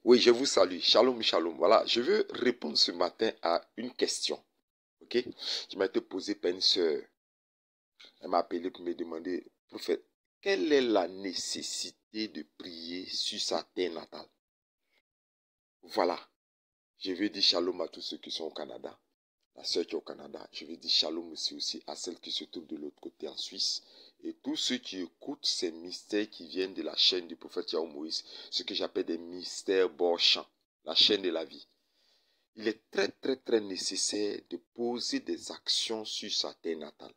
Oui, je vous salue. Shalom, shalom. Voilà, je veux répondre ce matin à une question. Ok? Qui m'a été posée par une sœur. Elle m'a appelé pour me demander, prophète, quelle est la nécessité de prier sur sa terre natale? Voilà. Je veux dire shalom à tous ceux qui sont au Canada. La sœur qui est au Canada. Je veux dire shalom aussi à celle qui se trouve de l'autre côté en Suisse. Et tous ceux qui écoutent ces mystères qui viennent de la chaîne du prophète Yahweh Moïse. Ce que j'appelle des mystères borchants. La chaîne de la vie. Il est très nécessaire de poser des actions sur sa terre natale.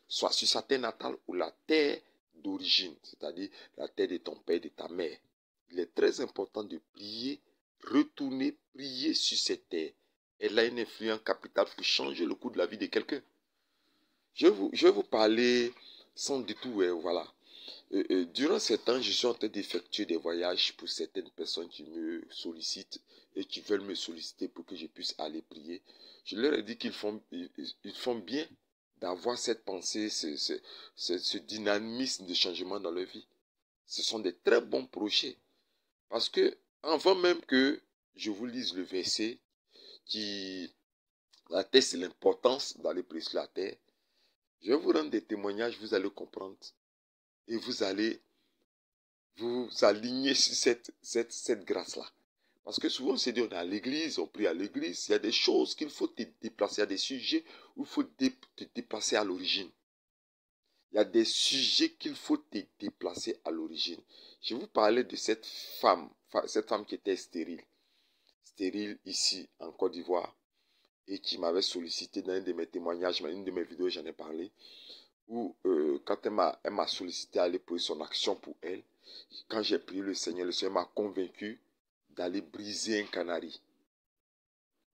Soit sur sa terre natale ou la terre d'origine, c'est-à-dire la terre de ton père et de ta mère. Il est très important de prier, retourner prier sur cette terre. Elle a une influence capitale pour changer le cours de la vie de quelqu'un. Je vais vous parler sans détour, voilà. Durant ces temps, je suis en train d'effectuer des voyages pour certaines personnes qui me sollicitent et qui veulent me solliciter pour que je puisse aller prier. Je leur ai dit qu'ils font bien d'avoir cette pensée, ce dynamisme de changement dans leur vie. Ce sont des très bons projets. Parce que, avant même que je vous lise le verset qui atteste l'importance d'aller prier sur la terre, je vais vous rendre des témoignages, vous allez comprendre. Et vous allez vous aligner sur cette grâce-là. Parce que souvent, on se dit, on est à l'église, on prie à l'église, il y a des choses qu'il faut te déplacer, il y a des sujets où il faut te déplacer à l'origine. Il y a des sujets qu'il faut te déplacer à l'origine. Je vous parlais de cette femme qui était stérile ici en Côte d'Ivoire, et qui m'avait sollicité dans un de mes témoignages, une de mes vidéos, j'en ai parlé, où quand elle m'a sollicité à aller poser son action pour elle, quand j'ai prié le Seigneur m'a convaincu d'aller briser un canari.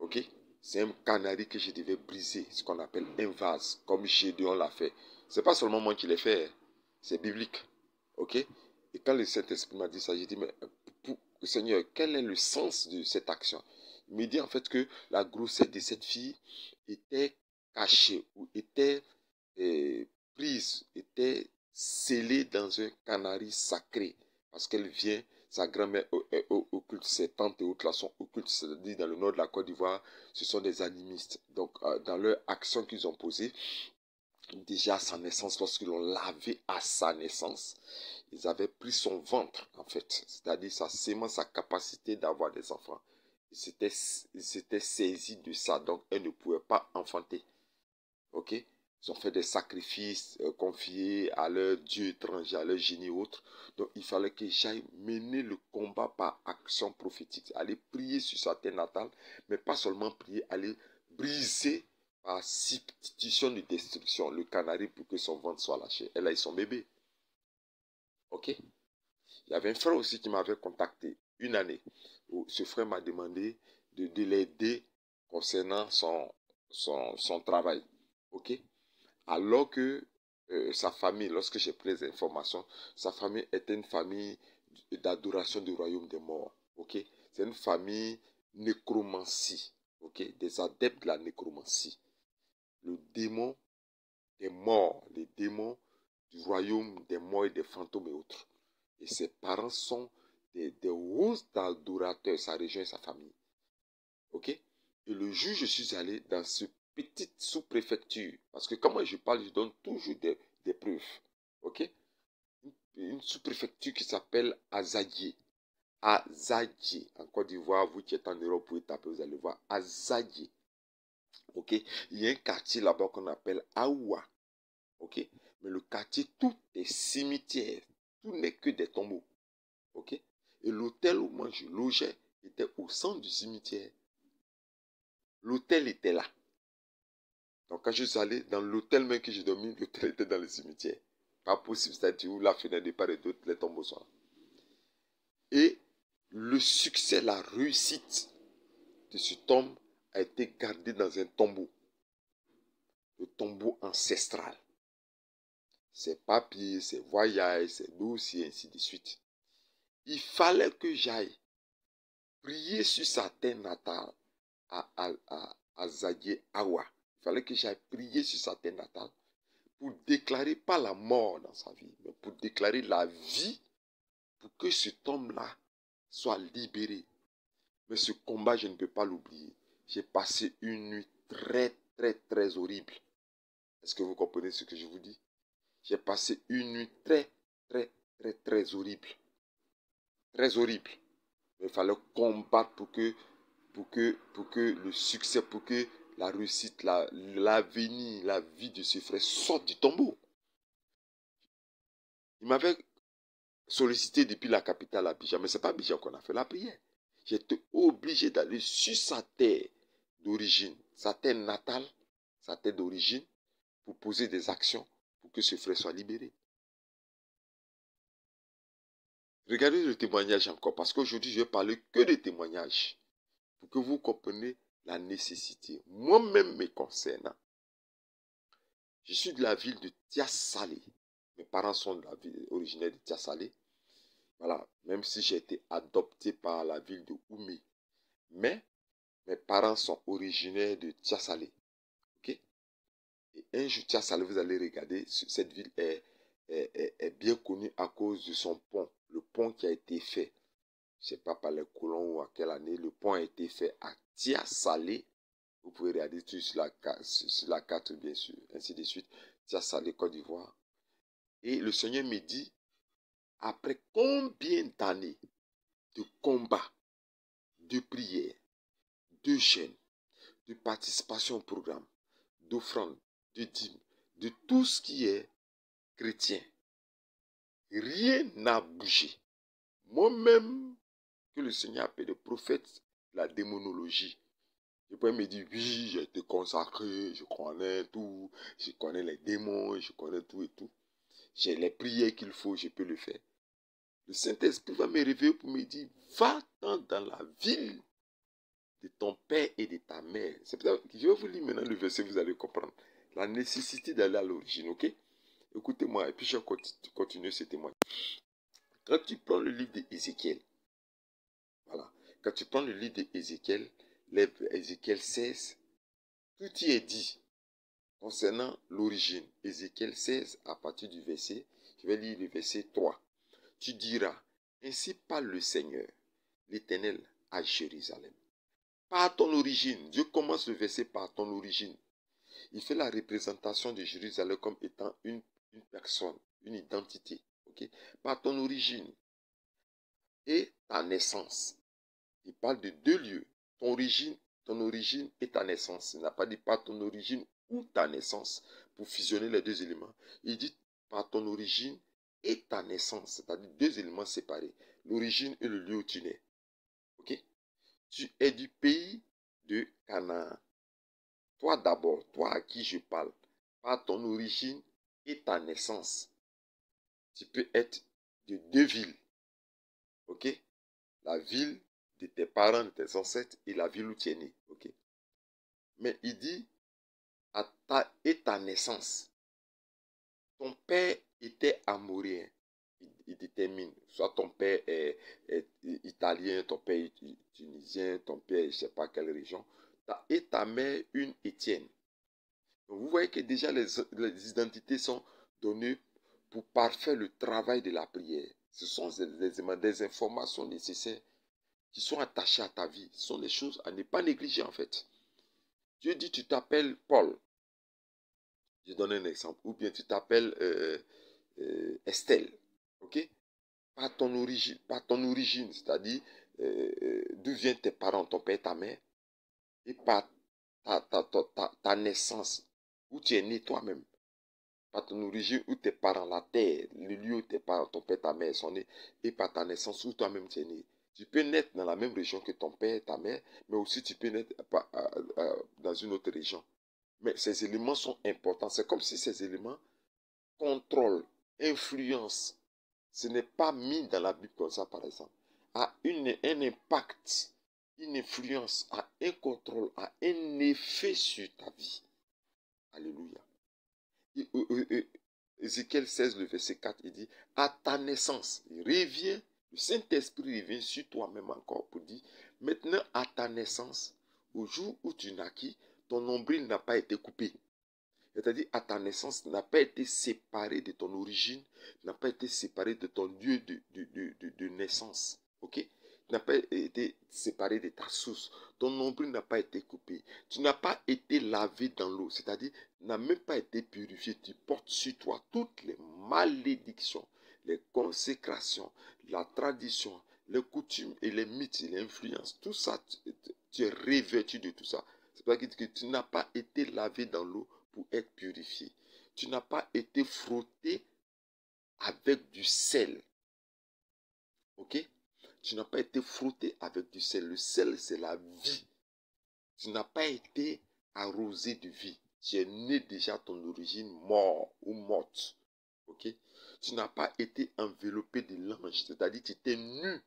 Ok? C'est un canari que je devais briser, ce qu'on appelle un vase, comme Gédéon l'a fait. C'est pas seulement moi qui l'ai fait, c'est biblique. Ok? Et quand le Saint-Esprit m'a dit ça, j'ai dit, mais Seigneur, quel est le sens de cette action? Il me dit en fait que la grossesse de cette fille était cachée ou était prise, était scellée dans un canari sacré. Parce qu'elle vient, sa grand-mère occulte, ses tantes et autres là sont occultes, c'est-à-dire dans le nord de la Côte d'Ivoire, ce sont des animistes. Donc, dans leur action qu'ils ont posée, déjà à sa naissance, lorsqu'ils l'ont lavé à sa naissance, ils avaient pris son ventre, en fait, c'est-à-dire sa sémence, sa capacité d'avoir des enfants. Ils s'étaient saisis de ça, donc elle ne pouvait pas enfanter. Ok? Ils ont fait des sacrifices confiés à leur dieu étranger, à leur génie autre. Donc il fallait que j'aille mener le combat par action prophétique. Aller prier sur sa terre natale, mais pas seulement prier, aller briser par substitution de destruction le canari pour que son ventre soit lâché. Elle a eu son bébé. Ok? Il y avait un frère aussi qui m'avait contacté une année où ce frère m'a demandé de l'aider concernant son travail. Ok? Alors que sa famille, lorsque j'ai pris les informations, sa famille était une famille d'adoration du royaume des morts. Ok? C'est une famille nécromancie. Ok? Des adeptes de la nécromancie. Le démon des morts, les démons du royaume des morts et des fantômes et autres. Et ses parents sont des hauts adorateurs, sa région et sa famille. Ok? Et le jour où je suis allé dans ce petite sous-préfecture, parce que quand moi je parle, je donne toujours des preuves. Ok? Une sous-préfecture qui s'appelle Azadie. Azadie. En Côte d'Ivoire, vous qui êtes en Europe, vous pouvez taper, vous allez voir Azadie. Ok? Il y a un quartier là-bas qu'on appelle Aoua. Ok? Mais le quartier, tout est cimetière. Tout n'est que des tombeaux. Ok? Et l'hôtel où moi je logeais était au centre du cimetière. L'hôtel était là. Donc quand je suis allé dans l'hôtel même que j'ai dormi, l'hôtel était dans le cimetière. Pas possible, c'est-à-dire où la fenêtre de part et d'autre, les tombeaux sont là. Et le succès, la réussite de cet homme a été gardé dans un tombeau. Le tombeau ancestral. Ses papiers, ses voyages, ses dossiers, ainsi de suite. Il fallait que j'aille prier sur sa terre natale à Zadie Awa. Il fallait que j'aille prier sur sa terre natale pour déclarer pas la mort dans sa vie, mais pour déclarer la vie pour que cet homme-là soit libéré. Mais ce combat, je ne peux pas l'oublier. J'ai passé une nuit très, très, très horrible. Est-ce que vous comprenez ce que je vous dis? J'ai passé une nuit très, très, très, très horrible. Très horrible. Mais il fallait combattre pour que le succès, pour que la réussite, l'avenir, la vie de ce frère sorte du tombeau. Il m'avait sollicité depuis la capitale Abidjan, mais ce n'est pas Abidjan qu'on a fait la prière. J'étais obligé d'aller sur sa terre d'origine, sa terre natale, sa terre d'origine, pour poser des actions pour que ce frère soit libéré. Regardez le témoignage encore, parce qu'aujourd'hui, je vais parler que de témoignages, pour que vous compreniez la nécessité. Moi-même me concernant, je suis de la ville de Tiasalé. Mes parents sont de la ville originaire de Tiasalé. Voilà, même si j'ai été adopté par la ville de Oumé. Mais mes parents sont originaires de Tiasalé. Ok? Et un jour, Tiasalé, vous allez regarder, cette ville est bien connue à cause de son pont. Le pont qui a été fait, je ne sais pas par les colons ou à quelle année, le pont a été fait à Tiasalé. Vous pouvez regarder tout sur la carte, bien sûr, ainsi de suite. Tiasalé, Côte d'Ivoire. Et le Seigneur me dit, après combien d'années de combats, de prières, de chaînes, de participation au programme, d'offrandes, de dîmes, de tout ce qui est chrétien, rien n'a bougé. Moi-même, que le Seigneur appelle le prophète, la démonologie. Je peux me dire, oui, j'ai été consacré, je connais tout, je connais les démons, je connais tout et tout. J'ai les prières qu'il faut, je peux le faire. Le Saint-Esprit va me réveiller pour me dire, va-t'en dans la ville de ton père et de ta mère. C'est peut-être que je vais vous lire maintenant le verset, vous allez comprendre. La nécessité d'aller à l'origine, ok? Écoutez-moi, et puis je vais continuer ce témoignage. Quand tu prends le livre d'Ézéchiel, voilà, quand tu prends le livre d'Ézéchiel, Ézéchiel 16, tout y est dit concernant l'origine. Ézéchiel 16, à partir du verset, je vais lire le verset 3. Tu diras, ainsi parle le Seigneur, l'Éternel, à Jérusalem. Par ton origine, Dieu commence le verset par ton origine. Il fait la représentation de Jérusalem comme étant une personne, une identité. Okay? Par ton origine et ta naissance. Il parle de deux lieux. Ton origine et ta naissance. Il n'a pas dit par ton origine ou ta naissance pour fusionner les deux éléments. Il dit par ton origine et ta naissance, c'est-à-dire deux éléments séparés. L'origine et le lieu où tu nais. Ok? Tu es du pays de Canaan. Toi d'abord, toi à qui je parle, par ton origine et ta naissance, tu peux être de deux villes. Ok? La ville de tes parents, de tes ancêtres et la ville où tu es né. Ok? Mais il dit et ta naissance. Ton père était amorien. Il détermine. Soit ton père est italien, ton père est tunisien, ton père, je ne sais pas quelle région. Et ta mère, une Étienne. Donc vous voyez que déjà les identités sont données pour parfaire le travail de la prière. Ce sont des informations nécessaires qui sont attachées à ta vie. Ce sont des choses à ne pas négliger en fait. Dieu dit tu t'appelles Paul. Je donne un exemple. Ou bien tu t'appelles Estelle. Ok? Par ton origine, c'est-à-dire d'où viennent tes parents, ton père, ta mère, et par ta naissance, où tu es né toi-même, par ton origine, où tes parents, la terre, le lieu où tes parents, ton père, ta mère sont nés, et par ta naissance, où toi-même tu es né. Tu peux naître dans la même région que ton père et ta mère, mais aussi tu peux naître dans une autre région. Mais ces éléments sont importants. C'est comme si ces éléments contrôlent, influencent. Ce n'est pas mis dans la Bible comme ça, par exemple. A un impact, une influence, a un contrôle, a un effet sur ta vie. Alléluia. Ézéchiel 16, le verset 4, il dit, à ta naissance, il revient, le Saint-Esprit revient sur toi-même encore pour dire, maintenant à ta naissance, au jour où tu naquis, ton nombril n'a pas été coupé. C'est-à-dire, à ta naissance, n'a pas été séparé de ton origine, n'a pas été séparé de ton lieu de naissance. Ok? n'as pas été séparé de ta source. Ton nombril n'a pas été coupé. Tu n'as pas été lavé dans l'eau. C'est-à-dire, n'a même pas été purifié. Tu portes sur toi toutes les malédictions, les consécrations, la tradition, les coutumes et les mythes et l'influence. Tout ça, tu es revêtu de tout ça. C'est pour ça qu'il dit que tu n'as pas été lavé dans l'eau pour être purifié. Tu n'as pas été frotté avec du sel. Ok? Tu n'as pas été frotté avec du sel. Le sel, c'est la vie. Tu n'as pas été arrosé de vie. Tu es né déjà à ton origine mort ou morte. Ok? Tu n'as pas été enveloppé de l'ange. C'est-à-dire que tu étais nu.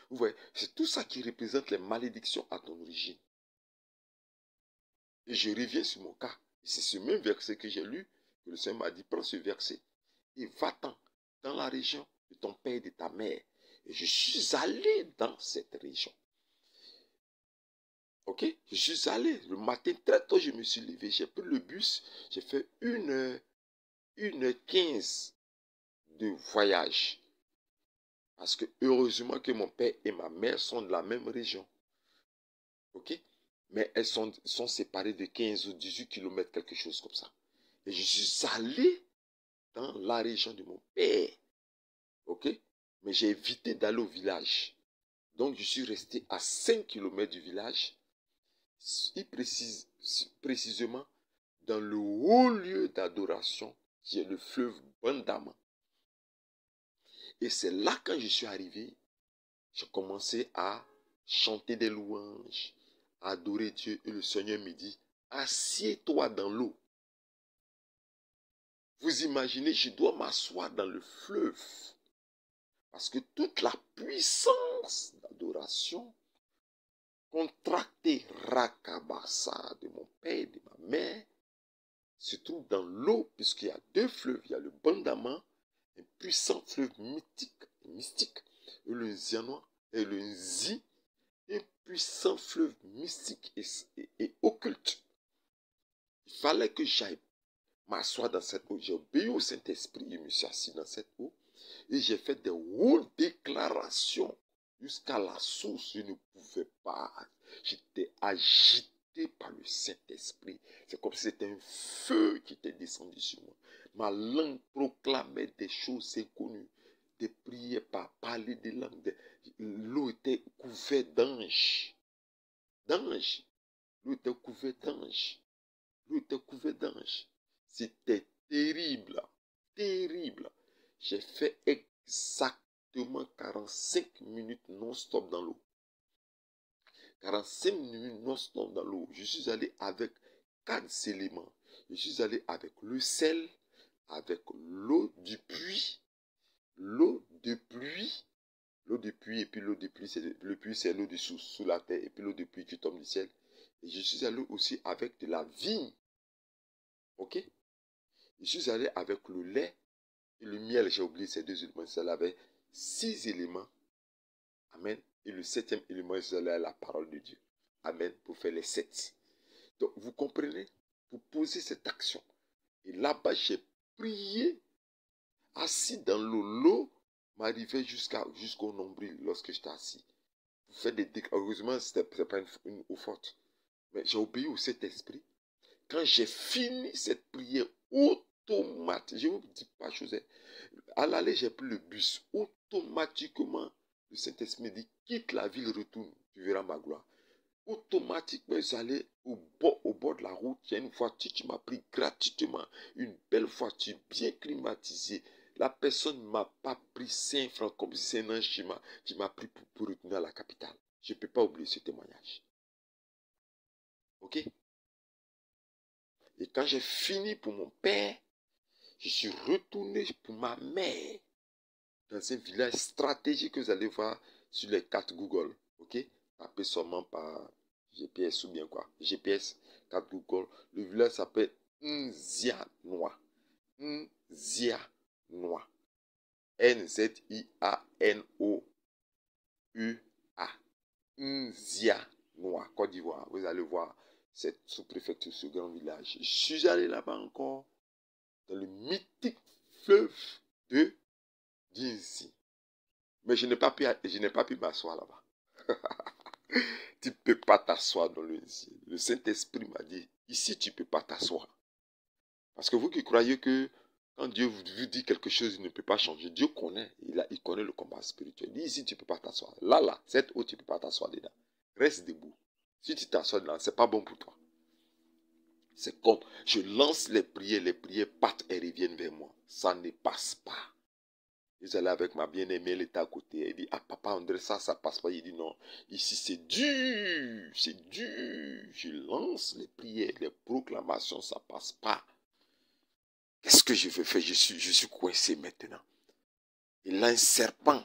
Vous voyez, c'est tout ça qui représente les malédictions à ton origine. Et je reviens sur mon cas. C'est ce même verset que j'ai lu, que le Seigneur m'a dit, prends ce verset et va-t'en dans la région de ton père et de ta mère. Et je suis allé dans cette région. Ok? Je suis allé. Le matin, très tôt, je me suis levé. J'ai pris le bus. J'ai fait 1h15 de voyage. Parce que heureusement que mon père et ma mère sont de la même région. Ok? Mais elles sont séparées de 15 ou 18 km, quelque chose comme ça. Et je suis allé dans la région de mon père. Ok? Mais j'ai évité d'aller au village. Donc, je suis resté à 5 km du village. Précisément dans le haut lieu d'adoration qui est le fleuve Bandama. Et c'est là, quand je suis arrivé, j'ai commencé à chanter des louanges, à adorer Dieu. Et le Seigneur me dit, assieds-toi dans l'eau. Vous imaginez, je dois m'asseoir dans le fleuve. Parce que toute la puissance d'adoration contractée, rakabassa, de mon père et de ma mère, se trouve dans l'eau, puisqu'il y a deux fleuves. Il y a le Bandama, un puissant fleuve mythique et mystique, et le Nzianois et le Nzi, un puissant fleuve mystique et occulte. Il fallait que j'aille m'asseoir dans cette eau. J'ai obéi au Saint-Esprit, je me suis assis dans cette eau, et j'ai fait des hautes déclarations jusqu'à la source. Je ne pouvais pas. J'étais agité par le Saint-Esprit. C'est comme si c'était un feu qui était descendu sur moi. Ma langue proclamait des choses inconnues, des prières par parler des langues. L'eau était couverte d'anges. D'anges. L'eau était couverte d'anges. L'eau était couverte d'anges. C'était terrible. Terrible. J'ai fait exactement 45 minutes non-stop dans l'eau. 45 minutes non-stop dans l'eau. Je suis allé avec 4 éléments. Je suis allé avec le sel, avec l'eau du puits, l'eau de pluie, et puis l'eau de pluie, le puits c'est l'eau de sous la terre, et puis l'eau de pluie qui tombe du ciel. Et je suis allé aussi avec de la vigne. Ok? Je suis allé avec le lait et le miel. J'ai oublié ces 2 éléments. Ça avait 6 éléments. Amen. Et le 7e élément, je suis allé à la parole de Dieu. Amen. Pour faire les 7. Donc, vous comprenez? Pour poser cette action. Et là-bas, j'ai prié, assis dans l'eau. L'eau m'arrivait jusqu'au nombril lorsque j'étais assis. Pour faire des déclarations. Heureusement, ce n'était pas une eau forte. Mais j'ai obéi au Saint-Esprit. Quand j'ai fini cette prière automatique, je ne vous dis pas chose. À l'aller, j'ai pris le bus. Automatiquement, le Saint-Esprit me dit, quitte la ville, retourne, tu verras ma gloire. Automatiquement, j'allais au bord de la route. Il y a une voiture qui m'a pris gratuitement. Une belle voiture, bien climatisée. La personne ne m'a pas pris 5 francs comme si c'est un ange qui m'a pris pour retourner à la capitale. Je ne peux pas oublier ce témoignage. Ok? Et quand j'ai fini pour mon père, je suis retourné pour ma mère dans un village stratégique que vous allez voir sur les cartes Google. Ok? Tapez seulement par GPS ou bien quoi. GPS, carte Google. Le village s'appelle Nzianois. Nzianois. N-Z-I-A-N-O-U-A. Nzianois, Côte d'Ivoire. Vous allez voir cette sous-préfecture, ce grand village. Je suis allé là-bas encore, dans le mythique fleuve de Dinzi. Mais je n'ai pas pu m'asseoir là-bas. Tu ne peux pas t'asseoir dans le Saint-Esprit m'a dit, ici tu ne peux pas t'asseoir. Parce que vous qui croyez que quand Dieu vous dit quelque chose, il ne peut pas changer. Dieu connaît, il connaît le combat spirituel. Il dit ici tu ne peux pas t'asseoir. Là, cette eau, tu ne peux pas t'asseoir dedans. Reste debout. Si tu t'assois dedans, ce n'est pas bon pour toi. C'est comme, je lance les prières partent et reviennent vers moi. Ça ne passe pas. Ils allaient avec ma bien-aimée, elle était à côté. Elle dit, ah papa André, ça passe pas. Il dit non, ici c'est dur, c'est dur. Je lance les prières, les proclamations, ça passe pas. Qu'est-ce que je vais faire? Je suis coincé maintenant. Et là, un serpent,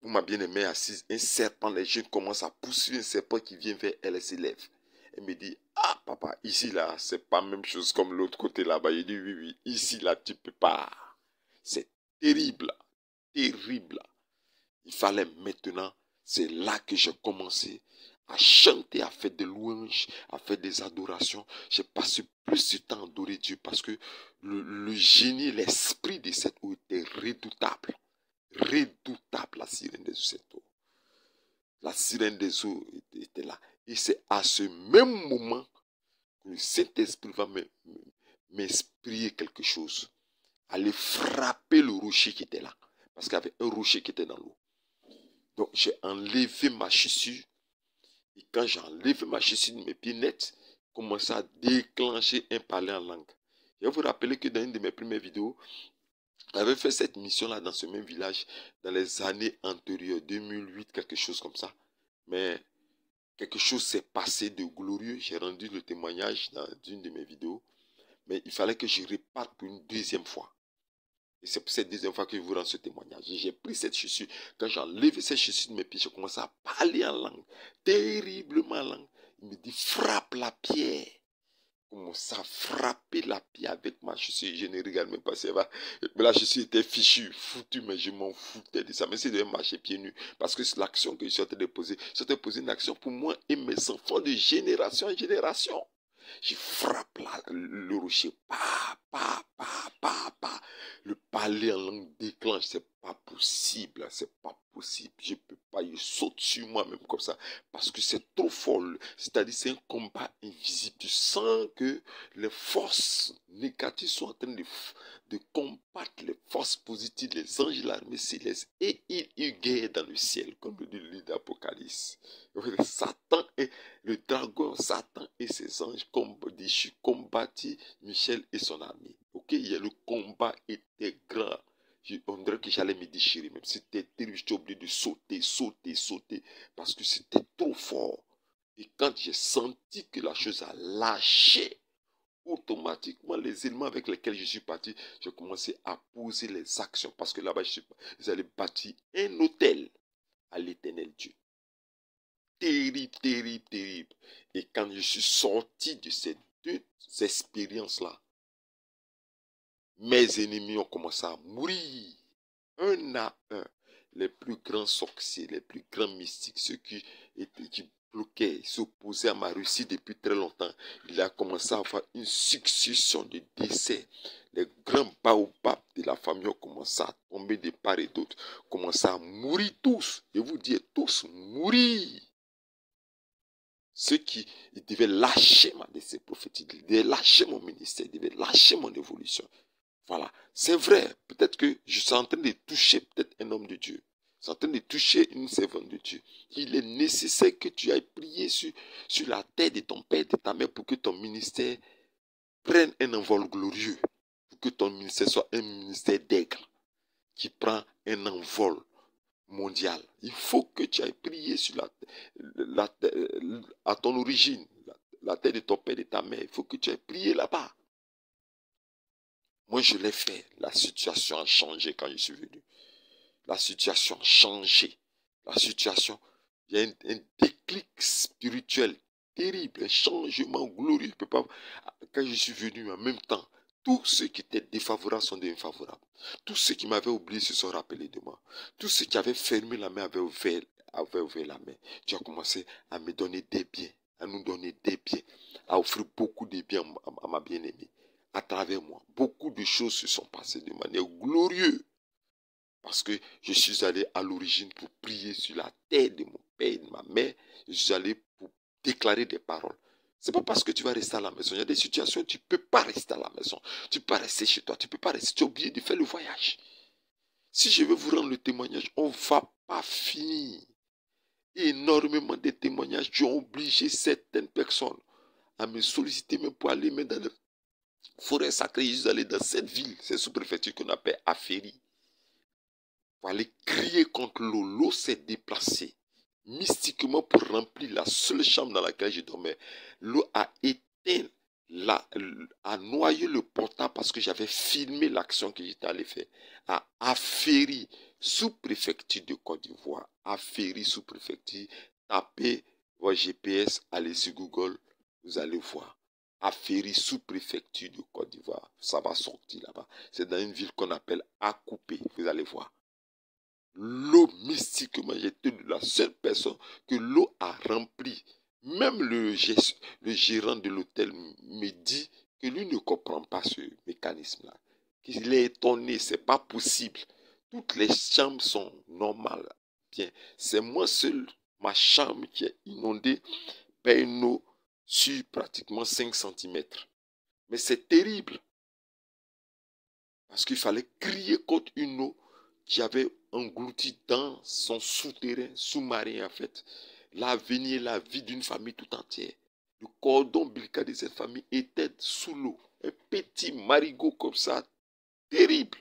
où ma bien-aimée assise, un serpent, les jeunes commencent à poursuivre un serpent qui vient vers elle, elle s'élève. Elle me dit, ah papa, ici là, c'est pas la même chose comme l'autre côté là-bas. Il dit, oui, oui, ici là, tu peux pas. C'est terrible, terrible. Il fallait maintenant, c'est là que j'ai commencé à chanter, à faire des louanges, à faire des adorations. J'ai passé plus de temps à adorer Dieu parce que le génie, l'esprit de cette eau était redoutable. Redoutable, la sirène des eaux, cette eau. La sirène des eaux était là. Et c'est à ce même moment que le Saint-Esprit va m'inspirer quelque chose. Aller frapper le rocher qui était là. Parce qu'il y avait un rocher qui était dans l'eau. Donc j'ai enlevé ma chaussure. Et quand j'ai enlevé ma chaussure de mes pieds nets, j'ai commencé à déclencher un parler en langue. Je vais vous rappeler que dans une de mes premières vidéos, j'avais fait cette mission-là dans ce même village dans les années antérieures, 2008, quelque chose comme ça. Mais quelque chose s'est passé de glorieux. J'ai rendu le témoignage dans une de mes vidéos. Mais il fallait que je reparte pour une deuxième fois. Et c'est pour cette deuxième fois que je vous rends ce témoignage. J'ai pris cette chaussure. Quand j'ai enlevé cette chaussure de mes pieds, j'ai commencé à parler en langue. Terriblement en langue. Il me dit, frappe la pierre. Je commence à frapper la pierre avec ma chaussure. Je ne regarde même pas. Mais la chaussure était fichue, foutue, mais je m'en foutais de ça. Mais c'est de marcher pieds nus. Parce que c'est l'action que je suis en train de poser. Je suis en train de poser une action pour moi et mes enfants de génération en génération. Je frappe le rocher. Le parler en langue déclenche. C'est pas possible. C'est pas possible. Je peux pas. Il saute sur moi-même comme ça. Parce que c'est trop fort. C'est-à-dire c'est un combat invisible. Tu sens que les forces négatives sont en train de combattre les forces positives, les anges, l'armée céleste. Et il y guerre dans le ciel. Comme le dit le livre d'Apocalypse. Satan et le dragon, Satan et ses anges combattit Michel et son armée. Ok, le combat était grand. On dirait que j'allais me déchirer, même si c'était terrible, j'étais obligé de sauter, parce que c'était trop fort. Et quand j'ai senti que la chose a lâché, automatiquement, les éléments avec lesquels je suis parti, j'ai commencé à poser les actions, parce que là-bas, ils allaient bâtir un hôtel à l'Éternel Dieu. Terrible, terrible, terrible. Et quand je suis sorti de ces deux expériences-là, mes ennemis ont commencé à mourir, un à un. Les plus grands sorciers, les plus grands mystiques, ceux qui bloquaient, s'opposaient à ma réussite depuis très longtemps. Il a commencé à avoir une succession de décès. Les grands baobabs de la famille ont commencé à tomber de part et d'autre, commencé à mourir tous. Je vous dis, tous mourir. Ceux qui devaient lâcher ma décès prophétique, ils devaient lâcher mon ministère, ils devaient lâcher mon évolution. Voilà, c'est vrai. Peut-être que je suis en train de toucher peut-être un homme de Dieu. Je suis en train de toucher une servante de Dieu. Il est nécessaire que tu ailles prier sur la tête de ton père, de ta mère, pour que ton ministère prenne un envol glorieux. Pour que ton ministère soit un ministère d'aigle qui prend un envol mondial. Il faut que tu ailles prier sur à ton origine, la tête de ton père et de ta mère. Il faut que tu ailles prier là-bas. Moi, je l'ai fait. La situation a changé quand je suis venu. La situation a changé. La situation, il y a un déclic spirituel terrible, un changement glorieux. Je peux pas, quand je suis venu en même temps, tous ceux qui étaient défavorables sont devenus favorables. Tous ceux qui m'avaient oublié se sont rappelés de moi. Tous ceux qui avaient fermé la main avaient ouvert la main. Tu as commencé à me donner des biens, à nous donner des biens, à offrir beaucoup de biens à ma bien-aimée. À travers moi, beaucoup de choses se sont passées de manière glorieuse. Parce que je suis allé à l'origine pour prier sur la terre de mon père et de ma mère. Je suis allé pour déclarer des paroles. Ce n'est pas parce que tu vas rester à la maison. Il y a des situations où tu ne peux pas rester à la maison. Tu ne peux pas rester chez toi. Tu ne peux pas rester. Tu es obligé de faire le voyage. Si je veux vous rendre le témoignage, on ne va pas finir. Énormément de témoignages qui ont obligé certaines personnes à me solliciter même pour aller dans la forêt sacrée. Je suis allé dans cette ville, c'est sous-préfecture qu'on appelle Aféry, pour aller crier contre l'eau. L'eau s'est déplacée mystiquement pour remplir la seule chambre dans laquelle je dormais. L'eau a éteint, a noyé le portable parce que j'avais filmé l'action que j'étais allé faire. À Aféry, sous-préfecture de Côte d'Ivoire. Aféry, sous-préfecture. Tapez votre GPS, allez sur Google, vous allez voir. Aféry, sous-préfecture de Côte d'Ivoire. Ça va sortir là-bas. C'est dans une ville qu'on appelle Akupé. Vous allez voir. L'eau, mystiquement, j'étais la seule personne que l'eau a remplie. Même le gérant de l'hôtel me dit que lui ne comprend pas ce mécanisme-là. Qu'il est étonné, c'est pas possible. Toutes les chambres sont normales. Bien, c'est moi seul, ma chambre qui est inondée par une eau sur pratiquement 5 cm. Mais c'est terrible. Parce qu'il fallait crier contre une eau qui avait englouti dans son souterrain, sous-marin en fait, l'avenir, la vie d'une famille tout entière. Le cordon ombilical de cette famille était sous l'eau. Un petit marigot comme ça, terrible.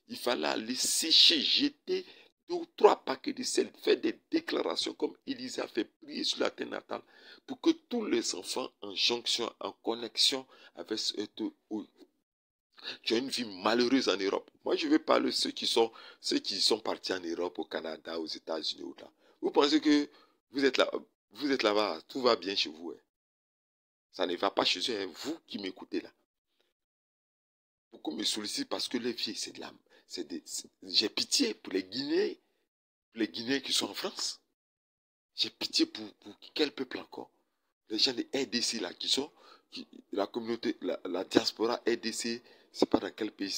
Il fallait aller sécher, jeter 2 ou 3 paquets de sel, faire des déclarations comme Élisée a fait, prier sur la terre natale, pour que tous les enfants en jonction, en connexion avec cette eau, tu as une vie malheureuse en Europe. Moi, je vais parler de ceux qui sont partis en Europe, au Canada, aux États-Unis. Vous pensez que vous êtes là-bas, tout va bien chez vous. Hein. Ça ne va pas chez eux. Hein. Vous qui m'écoutez là. Beaucoup me sollicitent parce que les vies, c'est de l'âme. J'ai pitié pour les Guinéens qui sont en France. J'ai pitié pour quel peuple encore? Les gens des RDC là la communauté, la diaspora RDC, c'est pas dans quel pays,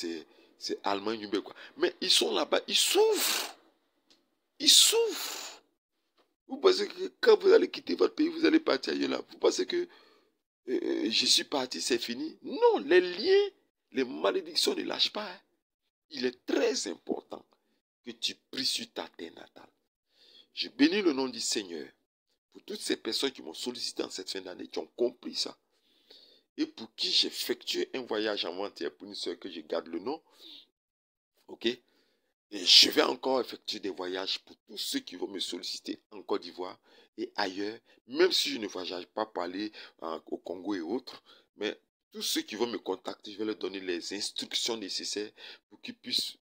c'est Allemagne, quoi. Mais ils sont là-bas, ils souffrent. Ils souffrent. Vous pensez que quand vous allez quitter votre pays, vous allez partir ailleurs là. Vous pensez que je suis parti, c'est fini? Non, les liens, les malédictions ne lâchent pas. Hein. Il est très important que tu pries sur ta terre natale. Je bénis le nom du Seigneur pour toutes ces personnes qui m'ont sollicité en cette fin d'année, qui ont compris ça. Et pour qui j'ai effectué un voyage avant-hier pour une soeur que je garde le nom. Ok? Et je vais encore effectuer des voyages pour tous ceux qui vont me solliciter en Côte d'Ivoire et ailleurs. Même si je ne voyage pas pour aller au Congo et autres. Mais tous ceux qui vont me contacter, je vais leur donner les instructions nécessaires pour qu'ils puissent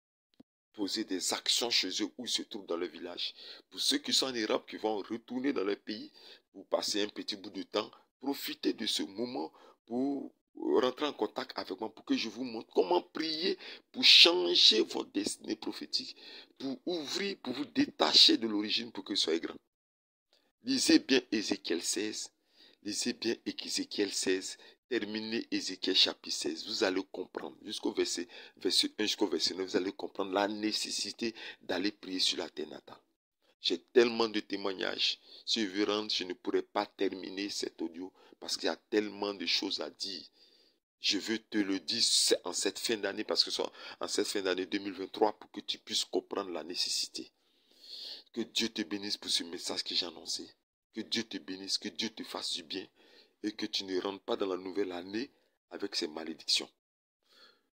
poser des actions chez eux où ils se trouvent dans le village. Pour ceux qui sont en Europe, qui vont retourner dans leur pays pour passer un petit bout de temps, profitez de ce moment pour rentrer en contact avec moi, pour que je vous montre comment prier pour changer votre destinée prophétique, pour ouvrir, pour vous détacher de l'origine pour que vous soyez grand. Lisez bien Ézéchiel 16, lisez bien Ézéchiel 16, terminez Ézéchiel chapitre 16, vous allez comprendre, jusqu'au verset 1 jusqu'au verset 9, vous allez comprendre la nécessité d'aller prier sur la terre natale. J'ai tellement de témoignages. Si je veux rendre, je ne pourrais pas terminer cet audio parce qu'il y a tellement de choses à dire. Je veux te le dire en cette fin d'année, parce que c'est en cette fin d'année 2023, pour que tu puisses comprendre la nécessité. Que Dieu te bénisse pour ce message que j'ai annoncé. Que Dieu te bénisse, que Dieu te fasse du bien et que tu ne rentres pas dans la nouvelle année avec ces malédictions.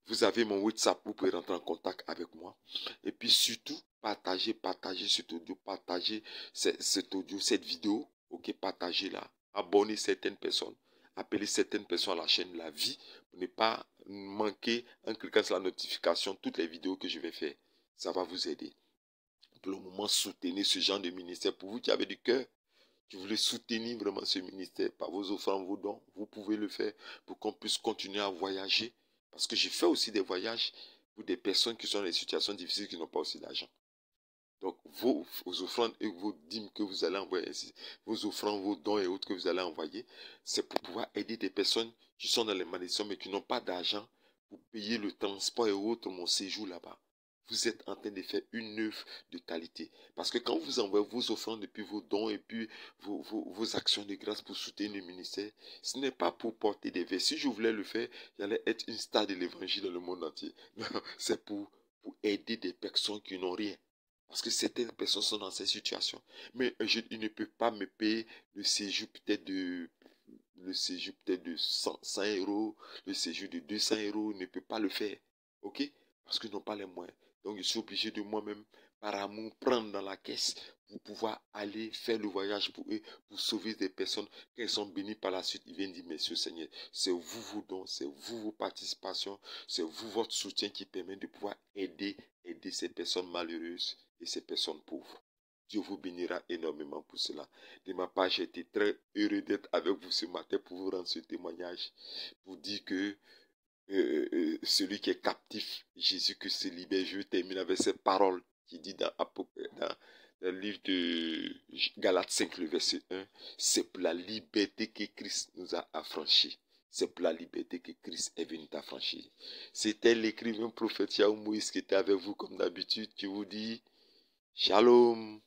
Vous avez mon WhatsApp, vous pouvez rentrer en contact avec moi. Et puis surtout, partagez cet audio, partagez cet audio, cette vidéo. Ok, partagez-la. Abonnez certaines personnes. Appelez certaines personnes à la chaîne La Vie pour ne pas manquer, en cliquant sur la notification, toutes les vidéos que je vais faire. Ça va vous aider. Pour le moment, soutenez ce genre de ministère. Pour vous qui avez du cœur, qui voulez soutenir vraiment ce ministère par vos offrandes, vos dons, vous pouvez le faire pour qu'on puisse continuer à voyager. Parce que j'ai fait aussi des voyages pour des personnes qui sont dans des situations difficiles, qui n'ont pas aussi d'argent. Donc, vos offrandes et vos dîmes que vous allez envoyer, vos offrandes, vos dons et autres que vous allez envoyer, c'est pour pouvoir aider des personnes qui sont dans les malédictions mais qui n'ont pas d'argent pour payer le transport et autres, mon séjour là-bas. vous êtes en train de faire une œuvre de qualité. Parce que quand vous envoyez vos offrandes et puis vos dons et puis vos actions de grâce pour soutenir le ministère, ce n'est pas pour porter des vers. Si je voulais le faire, j'allais être une star de l'évangile dans le monde entier. Non, c'est pour aider des personnes qui n'ont rien. Parce que certaines personnes sont dans cette situation. Mais il ne peut pas me payer le séjour peut-être de 100 euros, le séjour de 200 euros, il ne peut pas le faire. Ok? Parce qu'ils n'ont pas les moyens. Donc, je suis obligé de moi-même, par amour, prendre dans la caisse pour pouvoir aller faire le voyage pour eux, pour sauver des personnes. Quand elles sont bénies par la suite, ils viennent dire, Monsieur Seigneur, c'est vous vos dons, c'est vous vos participations, c'est vous votre soutien qui permet de pouvoir aider ces personnes malheureuses et ces personnes pauvres. Dieu vous bénira énormément pour cela. De ma part, j'ai été très heureux d'être avec vous ce matin pour vous rendre ce témoignage, pour dire que celui qui est captif, Jésus que se libère. Je termine avec cette parole qui dit dans le livre de Galates 5, le verset 1, c'est pour la liberté que Christ nous a affranchis. C'est pour la liberté que Christ est venu t'affranchir. C'était l'écrivain prophète Yahou Moïse qui était avec vous comme d'habitude, qui vous dit Shalom.